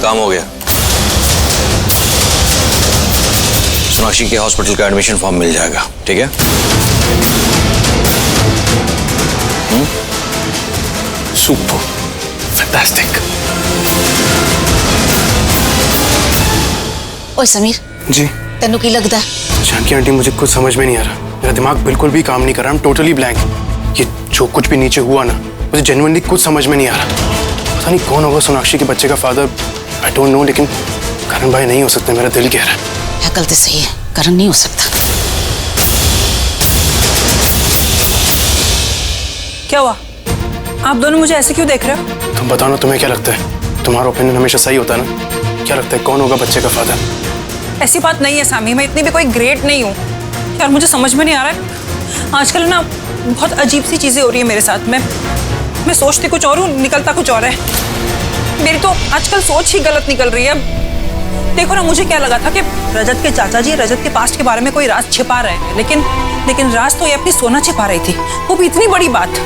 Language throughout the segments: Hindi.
काम हो गया। सोनाक्षी के हॉस्पिटल का एडमिशन फॉर्म मिल जाएगा, ठीक है? Super, fantastic. ओए समीर जी तेनू की लगता? जानकी आंटी मुझे कुछ समझ में नहीं आ रहा, मेरा दिमाग बिल्कुल भी काम नहीं कर रहा। I'm totally blank। ये जो कुछ भी नीचे हुआ ना, मुझे जेन्युइनली कुछ समझ में नहीं आ रहा। पता नहीं कौन होगा सोनाक्षी के बच्चे का फादर, आई डोंट नो, लेकिन करण भाई नहीं हो सकते, मेरा दिल कह रहा है। अकल तो सही है, करण नहीं हो सकता। क्या हुआ? आप दोनों मुझे ऐसे क्यों देख रहे हो? तुम बताओ ना, तुम्हें क्या लगता है? तुम्हारा ओपिनियन हमेशा सही होता है ना? क्या लगता है कौन होगा बच्चे का फादर? ऐसी बात नहीं है सामी, मैं इतनी भी कोई ग्रेट नहीं हूँ यार। मुझे समझ में नहीं आ रहा है, आजकल ना बहुत अजीब सी चीजें हो रही है मेरे साथ। मैं सोचती कुछ और हूँ, निकलता कुछ और है। मेरी तो आजकल सोच ही गलत निकल रही है। देखो ना, मुझे क्या लगा था कि रजत के चाचा जी रजत के पास्ट के बारे में कोई राज छिपा रहे हैं, लेकिन राज तो ये अपनी सोना छिपा रही थी, वो भी इतनी बड़ी बात।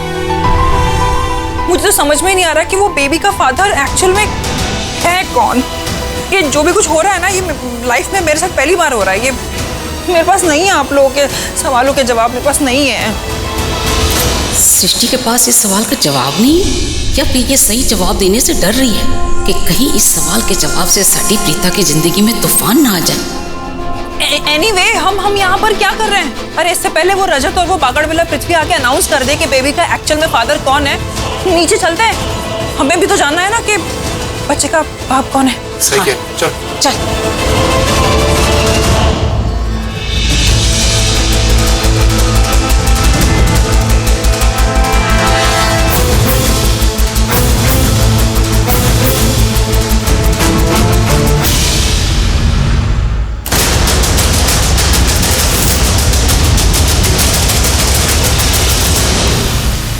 मुझे तो समझ में नहीं आ रहा कि वो बेबी का फादर एक्चुअल में है कौन। ये जो भी कुछ हो रहा है ना, ये लाइफ में मेरे साथ पहली बार हो रहा है। ये मेरे पास नहीं है, आप लोगों के सवालों के जवाब मेरे पास नहीं है। सृष्टि के पास इस सवाल का जवाब नहीं है, या फिर ये सही जवाब देने से डर रही है कि कहीं इस सवाल के जवाब से साडी प्रीता की जिंदगी में तूफान ना आ जाए। एनीवे, हम यहाँ पर क्या कर रहे हैं? अरे इससे पहले वो रजत और वो बागड़बिल्ला पृथ्वी आके अनाउंस कर दे कि बेबी का एक्चुअल में फादर कौन है। नीचे चलते हैं, हमें भी तो जानना है ना कि बच्चे का बाप कौन है। सही है, चल चल।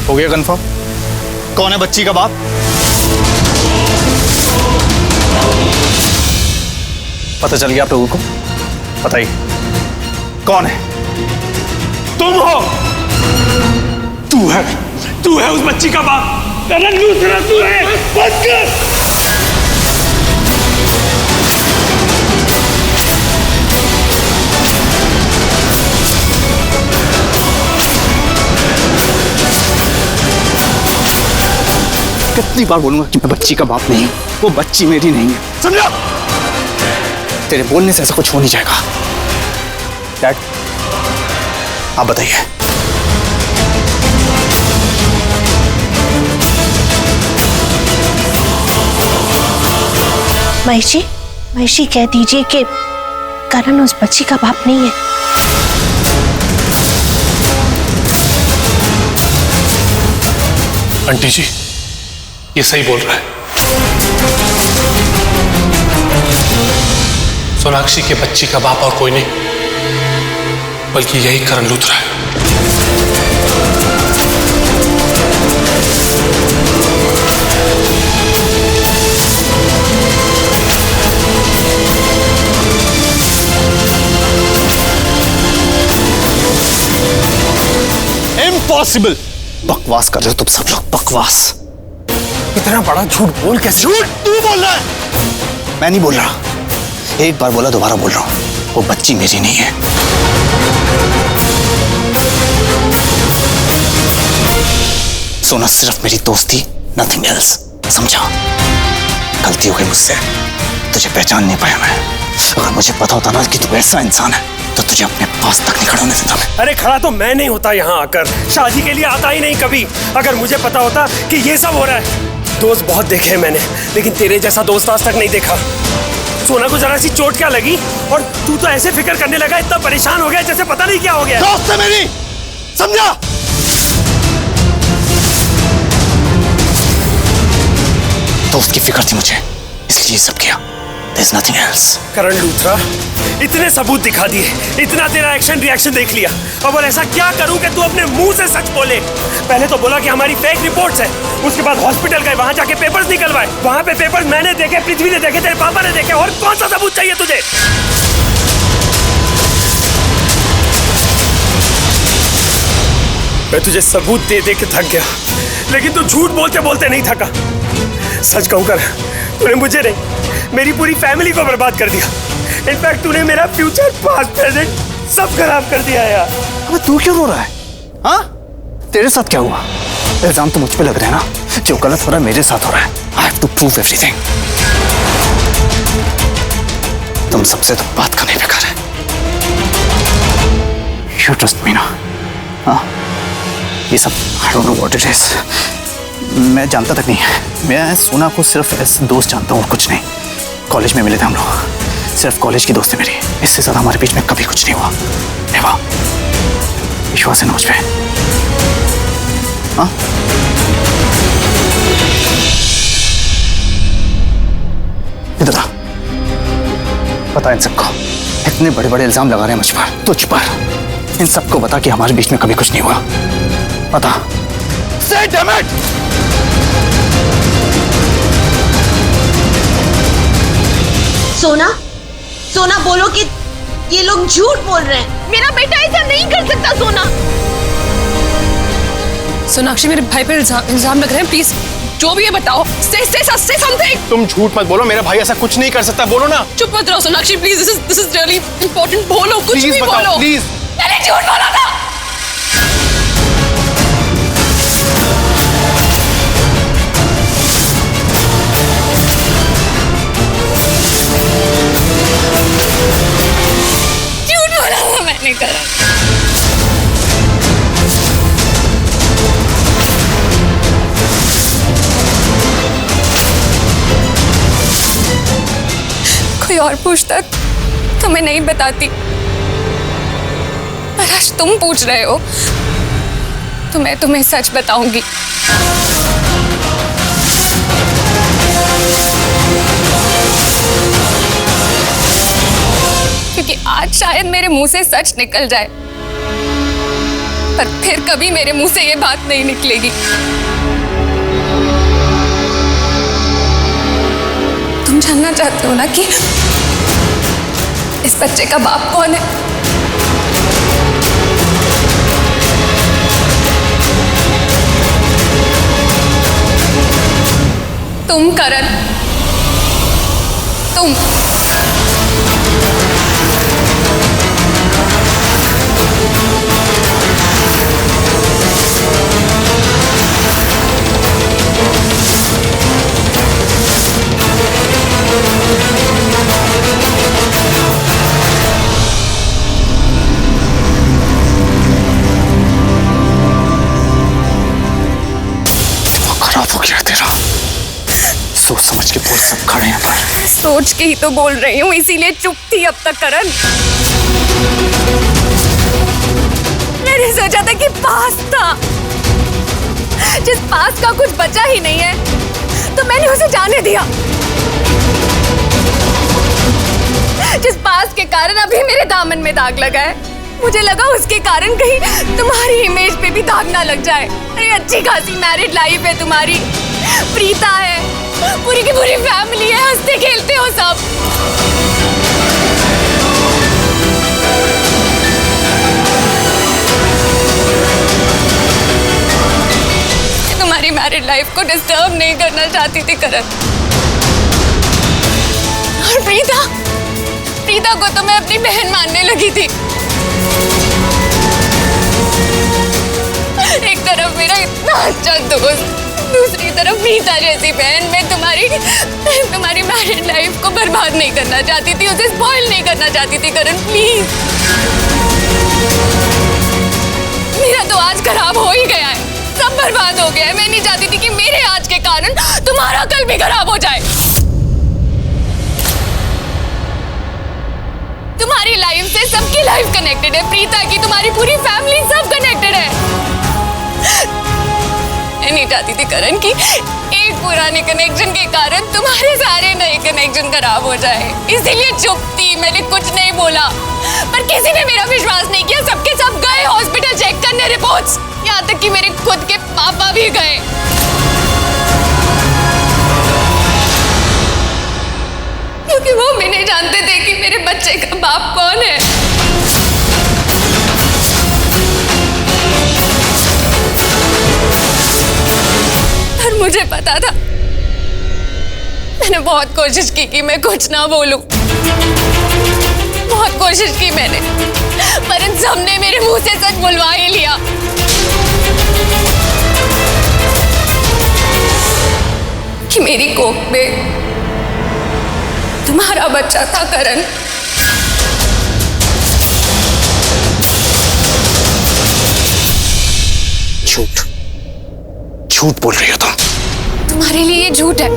हो गया कंफर्म? कौन है बच्ची का बाप? पता चल गया आप लोगों को? बताइए कौन है? तुम हो। तू है उस बच्ची का बाप। करण लूथरा तू है। बंद कर। कितनी बार बोलूंगा कि मैं बच्ची का बाप नहीं हूं, वो बच्ची मेरी नहीं है, समझा? तेरे बोलने से ऐसा कुछ हो नहीं जाएगा। डैड, आप बताइए। महेशी कह दीजिए कि करण उस बच्ची का बाप नहीं है। आंटी जी, ये सही बोल रहा है। सोनाक्षी के बच्ची का बाप और कोई नहीं, बल्कि यही करण लूथरा है। इम्पॉसिबल! बकवास कर रहे हो तुम सब लोग, बकवास। इतना बड़ा झूठ बोल कैसे? झूठ तू बोल रहा है, मैं नहीं बोल रहा। एक बार बोला, दोबारा बोल रहा हूं, वो बच्ची मेरी नहीं है। सोना सिर्फ मेरी दोस्त थी, नथिंग एल्स, समझा? गलती हो गई मुझसे, तुझे पहचान नहीं पाया मैं। अगर मुझे पता होता ना कि तू ऐसा इंसान है तो तुझे अपने पास तक नहीं खड़ा होने देता मैं। अरे खड़ा तो मैं नहीं होता यहाँ आकर, शादी के लिए आता ही नहीं कभी। अगर मुझे पता होता कि ये सब हो रहा है। दोस्त बहुत देखे हैं मैंने, लेकिन तेरे जैसा दोस्त आज तक नहीं देखा। सोना को जरा सी चोट क्या लगी और तू तो ऐसे फिक्र करने लगा, इतना परेशान हो गया जैसे पता नहीं क्या हो गया। दोस्त है मेरी, समझा? दोस्त की फिक्र थी मुझे, इसलिए सब किया। There's nothing else. Karan Luthra, इतने सबूत दिखा दिए, इतना तेरा एक्शन रिएक्शन देख लिया, अब और ऐसा क्या करूं कि तू अपने मुंह से सच बोले? पहले तो बोला कि हमारी फेक रिपोर्ट्स है, उसके बाद हॉस्पिटल गए, वहां जाके पेपर्स निकलवाए, वहां पे पेपर्स मैंने देखे, पृथ्वी ने देखे, तेरे पापा ने देखे, और कौन सा सबूत चाहिए तुझे? मैं तुझे सबूत दे दे के थक गया, लेकिन तू झूठ बोलते बोलते नहीं थका। सच कहूं कर, तूने मुझे नहीं, मेरी पूरी फैमिली को बर्बाद कर दिया। इनफैक्ट तूने मेरा फ्यूचर, पास्ट, प्रेजेंट सब खराब कर दिया यार। अबे तू क्यों रो रहा है? हाँ? तेरे साथ क्या हुआ? इल्जाम तो मुझ पे लग रहे हैं ना। जो गलत हो रहा है मेरे साथ हो रहा है। I have to prove everything. तुम सबसे तो बात करने बेकार है। You trust me ना? हाँ? ये सब I don't know what it is. मैं जानता तक नहीं है। मैं सोना को सिर्फ ऐसे दोस्त जानता हूँ और कुछ नहीं। कॉलेज में मिले थे हम लोग। सिर्फ कॉलेज की दोस्त है मेरी। इससे ज्यादा हमारे बीच में कभी कुछ नहीं हुआ। नेवा, विश्वास है ना मुझ पे? हाँ? इधर आ। बता इन सबको, इतने बड़े बड़े इल्जाम लगा रहे हैं मुझ पर, तुझ पर। इन सबको बता कि हमारे बीच में कभी कुछ नहीं हुआ। बता। Say damn it! सोना, सोना बोलो कि ये लोग झूठ बोल रहे हैं। मेरा बेटा ऐसा नहीं कर सकता। सोना, सोनाक्षी मेरे भाई पर इल्जाम लग रहे हैं। प्लीज जो भी है बताओ। say something. तुम झूठ मत बोलो, मेरा भाई ऐसा कुछ नहीं कर सकता। बोलो ना। चुप मत रहो Sonakshi please. This is really important. बोलो कुछ प्लीज भी बताओ, बोलो। प्लीज। मैंने झूठ बोला था। झूठ बोला था मैंने। करा कोई और पूछता तो मैं नहीं बताती, पर आज तुम पूछ रहे हो तो मैं तुम्हें सच बताऊंगी। क्योंकि आज शायद मेरे मुंह से सच निकल जाए, पर फिर कभी मेरे मुंह से ये बात नहीं निकलेगी। तुम जानना चाहते हो ना कि इस बच्चे का बाप कौन है? तुम करण, तुम। खराब हो गया तेरा। सोच समझ के बोल, सब खड़े हैं पर। सोच के ही तो बोल रही हूँ, इसीलिए चुप थी अब तक करण। मैंने सोचा था कि पास था, जिस पास का कुछ बचा ही नहीं है तो मैंने उसे जाने दिया। जिस पास के कारण अभी मेरे दामन में दाग लगा है, मुझे लगा उसके कारण कहीं तुम्हारी इमेज पे भी दाग ना लग जाए। अरे अच्छी खासी मैरिड लाइफ है तुम्हारी, प्रीता है, पूरी की पूरी फैमिली है, हंसते खेलते हो सब। तुम्हारी मैरिड लाइफ को डिस्टर्ब नहीं करना चाहती थी करण। और प्रीता को तो मैं अपनी बहन मानने लगी थी। एक तरफ मेरा इतना अच्छा दोस्त, दूसरी तरफ प्रीता जैसी बहन। मैं तुम्हारी मैरिड लाइफ को बर्बाद नहीं करना चाहती थी, उसे स्पॉइल नहीं करना चाहती थी करण, प्लीज। मेरा तो आज खराब हो ही गया है, सब बर्बाद हो गया है। मैं नहीं चाहती थी कि मेरे आज के कारण तुम्हारा कल भी खराब हो जाए। तुम्हारी लाइफ से सबकी लाइफ कनेक्टेड है, प्रीता की, तुम्हारी पूरी फैमिली, सब कनेक्टेड है। मैं नहीं चाहती थी करण कि एक पुराने कनेक्शन के कारण तुम्हारे सारे नए कनेक्शन खराब हो जाए, इसीलिए चुप थी, मैंने कुछ नहीं बोला। पर किसी ने मेरा विश्वास नहीं किया, सबके सब गए हॉस्पिटल चेक करने रिपोर्ट्स, यहाँ तक कि मेरे खुद के पापा भी गए। क्योंकि वो भी नहीं जानते थे कि मेरे बच्चे का बाप कौन है। पर मुझे पता था, मैंने बहुत कोशिश की कि मैं कुछ ना बोलूं, बहुत कोशिश की मैंने, पर इन सब ने मेरे मुंह से सच बुलवा ही लिया। कि मेरी कोख में तुम्हारा बच्चा था करण। झूठ झूठ बोल रही हो तुम। तुम्हारे लिए ये झूठ है,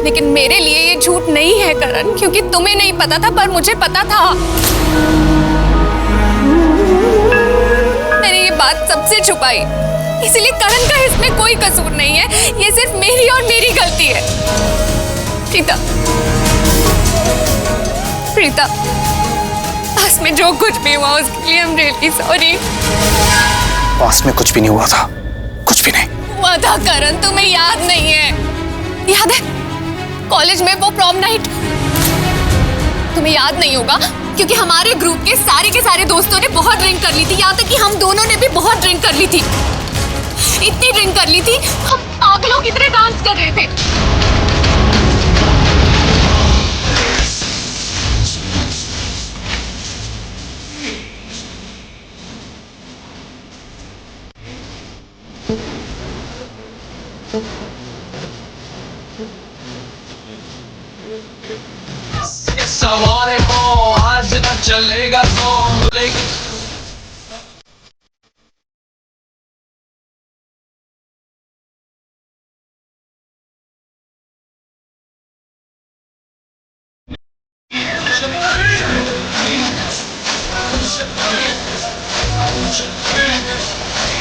लेकिन मेरे लिए ये झूठ नहीं है करण, क्योंकि तुम्हें नहीं पता था पर मुझे पता था। मैंने ये बात सबसे छुपाई, इसलिए करण का इसमें कोई कसूर नहीं है, ये सिर्फ मेरी और मेरी गलती है। प्रीता, प्रीता, पास में जो कुछ भी हुआ उसके लिए I'm really sorry। पास में कुछ भी नहीं हुआ था, कुछ भी नहीं हुआ था करण, तुम्हें याद नहीं है? याद है कॉलेज में वो प्रॉम नाइट? तुम्हें याद नहीं होगा क्योंकि हमारे ग्रुप के सारे दोस्तों ने बहुत ड्रिंक कर ली थी, यहाँ तक कि हम दोनों ने भी बहुत ड्रिंक कर ली थी। इतनी ड्रिंक कर ली थी हम पागलों की तरह डांस कर रहे थे। सवारे हो आज न चलेगा तो लेकिन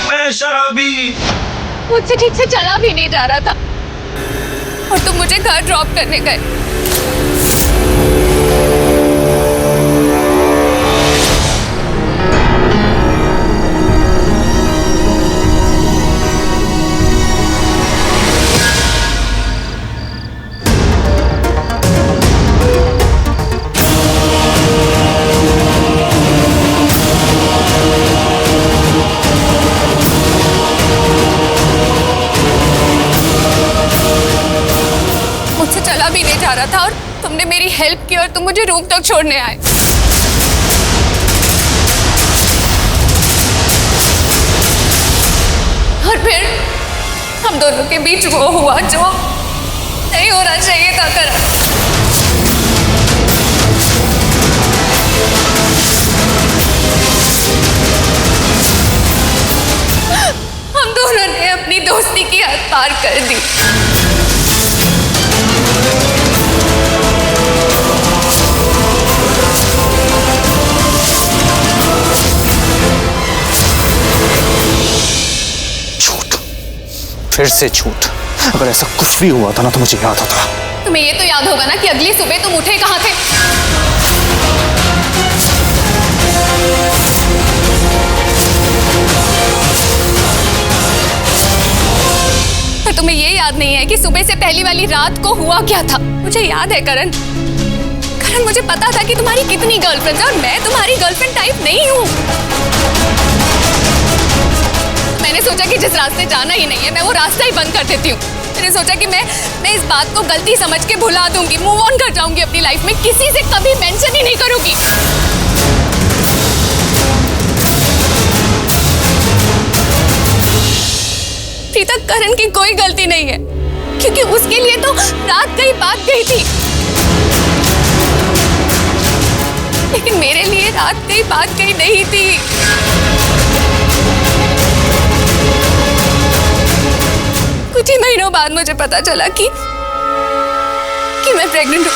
मैं शराबी मुझसे ठीक से चला भी नहीं जा रहा था और तुम मुझे घर ड्रॉप करने गए। मुझसे चला भी नहीं जा रहा था और तुमने मेरी हेल्प की और तुम मुझे रूम तक छोड़ने आए। और फिर हम दोनों के बीच वो हुआ जो नहीं होना चाहिए था करण। हम दोनों ने अपनी दोस्ती की हद पार कर दी। फिर से झूठ। अगर ऐसा कुछ भी हुआ था ना तो मुझे याद होता। तुम्हें ये तो याद होगा ना कि अगली सुबह तुम उठे कहाँ थे? पर तुम्हें ये याद नहीं है कि सुबह से पहली वाली रात को हुआ क्या था? मुझे याद है करण। करण, मुझे पता था कि तुम्हारी कितनी गर्लफ्रेंड है और मैं तुम्हारी गर्लफ्रेंड टाइप नहीं हूँ। मैंने सोचा कि जिस रास्ते जाना ही नहीं है मैं वो रास्ता ही बंद कर देती हूँ। मैंने सोचा कि मैं इस बात को गलती समझ के भुला दूंगी, मूव ऑन कर जाऊंगी अपनी लाइफ में, किसी से कभी मेंशन ही नहीं करूंगी। प्रीता, करण की कोई गलती नहीं है क्योंकि उसके लिए तो रात गई बात गई थी, लेकिन मेरे लिए रात गई बात गई नहीं थी। कुछ ही महीनों बाद मुझे पता चला कि मैं प्रेग्नेंट हूँ।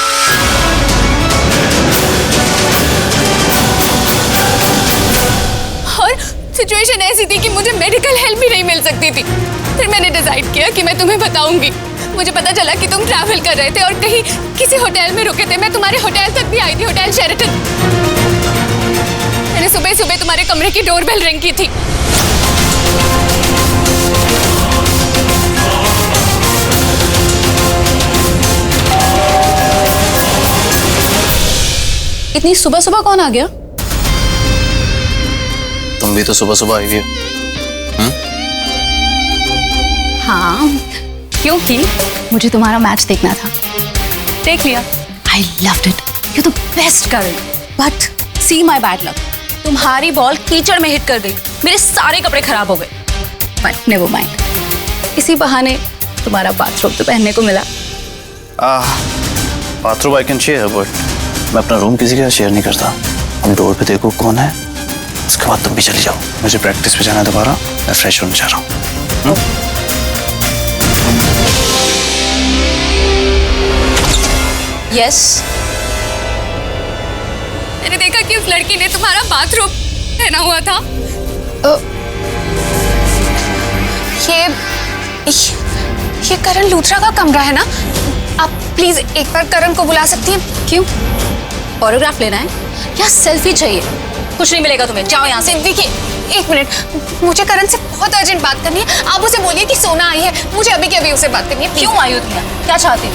और सिचुएशन ऐसी थी कि मुझे मेडिकल हेल्प भी नहीं मिल सकती थी। फिर मैंने डिसाइड किया कि मैं तुम्हें बताऊंगी। मुझे पता चला कि तुम ट्रैवल कर रहे थे और कहीं किसी होटल में रुके थे। मैं तुम्हारे होटल तक भी आई थी, होटल शेरेटन। मैंने सुबह सुबह तुम्हारे कमरे की डोरबेल रिंग की थी। इतनी सुबह सुबह कौन आ गया? तुम भी तो सुबह सुबह आई हुई हो। हाँ, क्योंकि मुझे तुम्हारा मैच देखना था। देख लिया। I loved it, you the best Karan. But see my bad luck, तुम्हारी बॉल कीचड़ में हिट कर गई, मेरे सारे कपड़े खराब हो गए। बट नेवर माइंड, इसी बहाने तुम्हारा बाथरूम तो पहनने को मिला। Bathroom I can share, but मैं अपना रूम किसी के साथ शेयर नहीं करता। हम डोर पे देखो कौन है, उसके बाद तुम भी चली जाओ। मुझे प्रैक्टिस पे जाना है दोबारा, मैं फ्रेश होने जा रहा हूँ। यस, मैंने देखा कि उस लड़की ने तुम्हारा बाथरूम पहना हुआ था। ये करण लूथरा का कमरा है ना? आप प्लीज एक बार करण को बुला सकती हैं? क्यों? ऑटोग्राफ लेना है या सेल्फी चाहिए? कुछ नहीं मिलेगा तुम्हें, जाओ यहाँ से। देखिए, एक मिनट, मुझे करण से बहुत अर्जेंट बात करनी है। आप उसे बोलिए कि सोना आई है, मुझे अभी के अभी उसे बात करनी है। क्यों आई हो तुम यहाँ? क्या चाहती हो?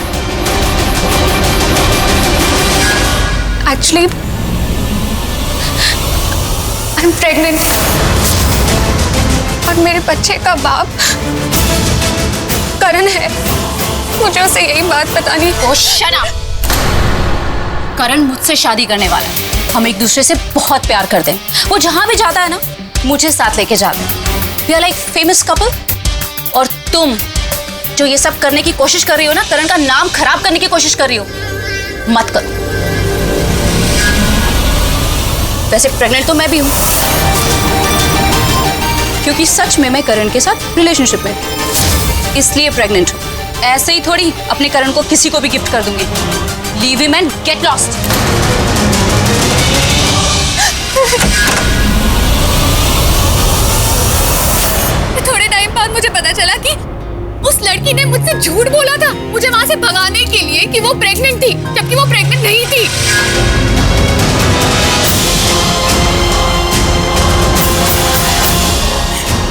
एक्चुअली आई एम प्रेग्नेंट और मेरे बच्चे का बाप करण है। मुझे उसे यही बात बतानी। ओ शट अप! करण मुझसे शादी करने वाला है। हम एक दूसरे से बहुत प्यार करते हैं। वो जहां भी जाता है ना, मुझे साथ लेके जाता है। We are like famous couple. और तुम जो ये सब करने की कोशिश कर रही हो ना, करण का नाम खराब करने की कोशिश कर रही हो, मत करो। वैसे प्रेग्नेंट तो मैं भी हूं, क्योंकि सच में मैं करण के साथ रिलेशनशिप में, इसलिए प्रेग्नेंट हूं। ऐसे ही थोड़ी अपने करण को किसी को भी गिफ्ट कर दूंगी। Leave him and get lost. थोड़े टाइम बाद मुझे पता चला कि उस लड़की ने मुझसे झूठ बोला था मुझे वहां से भगाने के लिए कि वो प्रेग्नेंट थी, जबकि वो प्रेग्नेंट नहीं थी।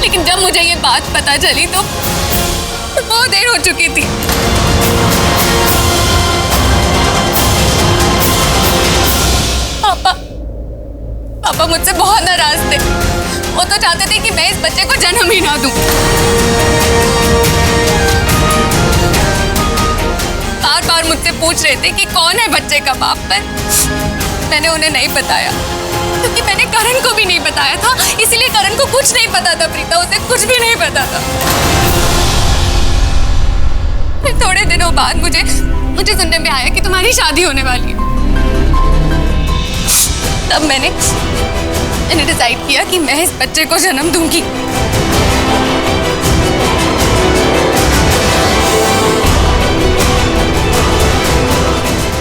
लेकिन जब मुझे ये बात पता चली तो बहुत देर हो चुकी थी। पापा मुझसे बहुत नाराज थे। वो तो चाहते थे कि मैं इस बच्चे को जन्म ही ना दूं। बार-बार मुझसे पूछ रहे थे कि कौन है बच्चे का बाप, पर मैंने उन्हें नहीं बताया, क्योंकि मैंने करण को भी नहीं बताया था। इसीलिए करण को कुछ नहीं पता था प्रीता, उसे कुछ भी नहीं पता था। फिर थोड़े दिनों बाद मुझे सुनने में आया कि तुम्हारी शादी होने वाली है। तब मैंने डिसाइड किया कि मैं इस बच्चे को जन्म दूंगी।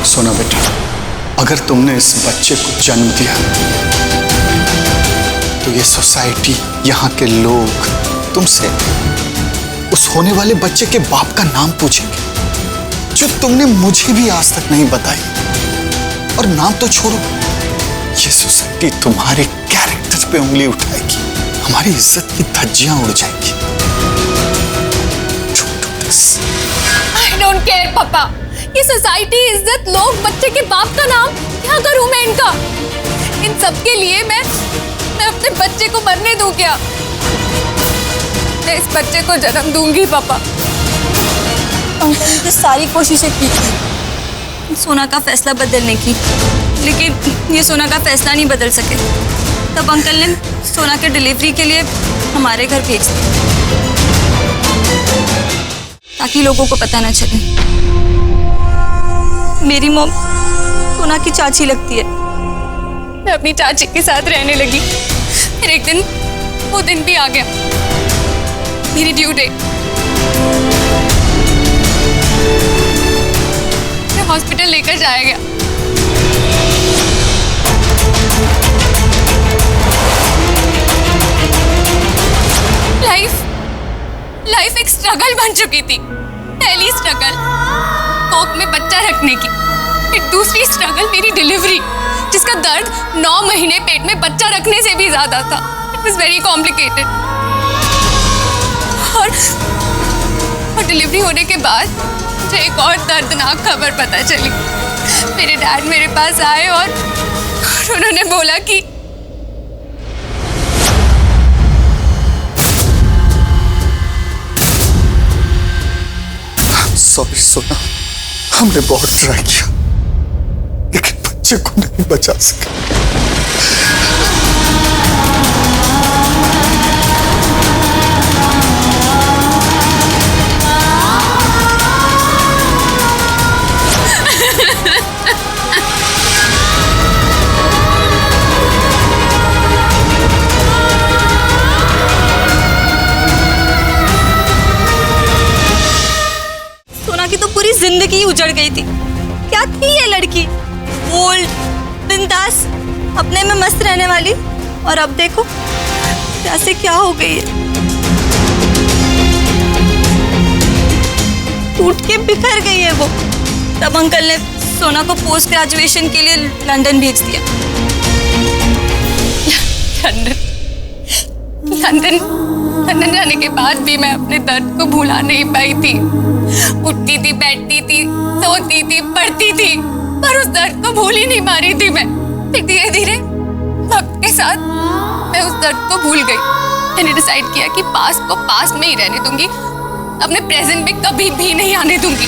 सोना बेटा, अगर तुमने इस बच्चे को जन्म दिया तो ये सोसाइटी, यहाँ के लोग तुमसे उस होने वाले बच्चे के बाप का नाम पूछेंगे, जो तुमने मुझे भी आज तक नहीं बताई। और नाम तो छोड़ो, ये सोसाइटी तुम्हारे कैरेक्टर पे उंगली उठाएगी, हमारी इज्जत की धज्जियां उड़ जाएंगी। I don't care पापा, ये सोसाइटी, इज्जत, लोग, बच्चे के बाप का नाम, क्या करूं मैं इनका? इन सब के लिए मैं अपने बच्चे को मरने दूं क्या? मैं इस बच्चे को जन्म दूंगी पापा। अंकल ने सारी कोशिशें की थी सोना का फैसला बदलने की, लेकिन ये सोना का फैसला नहीं बदल सके। तब अंकल ने सोना के डिलीवरी के लिए हमारे घर भेज दिया, ताकि लोगों को पता ना चले। मेरी मॉम सोना की चाची लगती है। मैं अपनी चाची के साथ रहने लगी। फिर एक दिन वो दिन भी आ गया, मेरी ड्यू डेट। मैं हॉस्पिटल लेकर जाया गया। लाइफ एक स्ट्रगल बन चुकी थी। पहली स्ट्रगल कोख में बच्चा रखने की, फिर दूसरी स्ट्रगल मेरी डिलीवरी, जिसका दर्द 9 महीने पेट में बच्चा रखने से भी ज्यादा था। It was very complicated. और डिलीवरी होने के बाद मुझे एक और दर्दनाक खबर पता चली। मेरे डैड मेरे पास आए और उन्होंने बोला कि सॉरी सोना, हमने बहुत ट्राई किया लेकिन बच्चे को नहीं बचा सके। सोना की तो पूरी जिंदगी उजड़ गई थी। क्या थी ये लड़की? बोल्ड, बिंदास, अपने में मस्त रहने वाली, और अब देखो कैसे क्या हो गई है। टूट के बिखर गई है वो। तब अंकल ने सोना को पोस्ट ग्रेजुएशन के लिए लंदन भेज दिया। लंदन जाने के बाद भी मैं अपने दर्द को भुला नहीं पाई थी। उठती थी, बैठती थी, सोती थी, पढ़ती थी, पर उस दर्द को भूल ही नहीं पा रही थी मैं। फिर धीरे धीरे वक्त के साथ मैं उस दर्द को भूल गई। मैंने डिसाइड किया कि पास को पास में ही रहने दूंगी, अपने प्रेजेंट में कभी भी नहीं आने दूंगी।